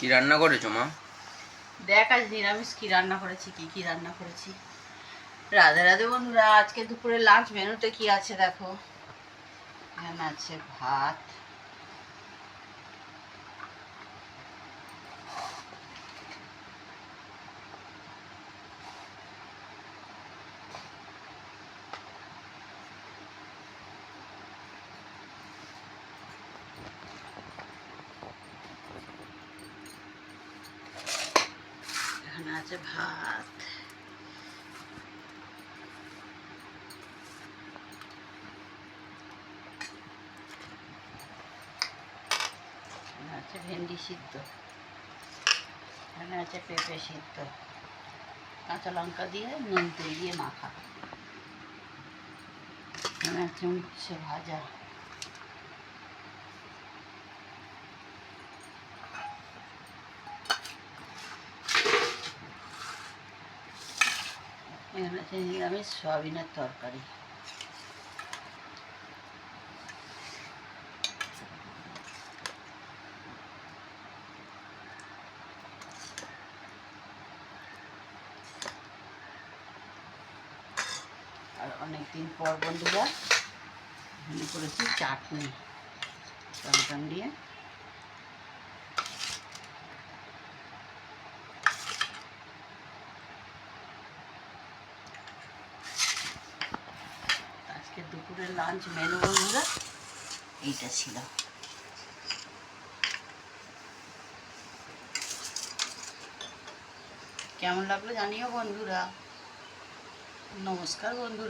কি রান্না করেছো মা? দেখ আজ নিরামিষ কি রান্না করেছি, কি রান্না করেছি। রাধে রাধে বন্ধুরা, আজকে দুপুরে লাঞ্চ মেনুতে কি আছে দেখো। এখানে আছে ভাত, এখানে আছে ভাত, এখানে আছে ভেন্ডি সিদ্ধ, এখানে আছে পেঁপে সিদ্ধ, কাঁচা লঙ্কা দিয়ে নুন তেল দিয়ে মাখা, এখানে আছে উচ্ছে ভাজা, এখানে আছে নিরামিষ সয়াবিনের তরকারি। আর অনেকদিন পর বন্ধুরা এখানে করেছি চাটনি, টমেটো দিয়ে। আজকে দুপুরের লাঞ্চ মেনু বন্ধুরা এইটা ছিল। কেমন লাগলো জানিও বন্ধুরা। নমস্কার বন্ধুরা।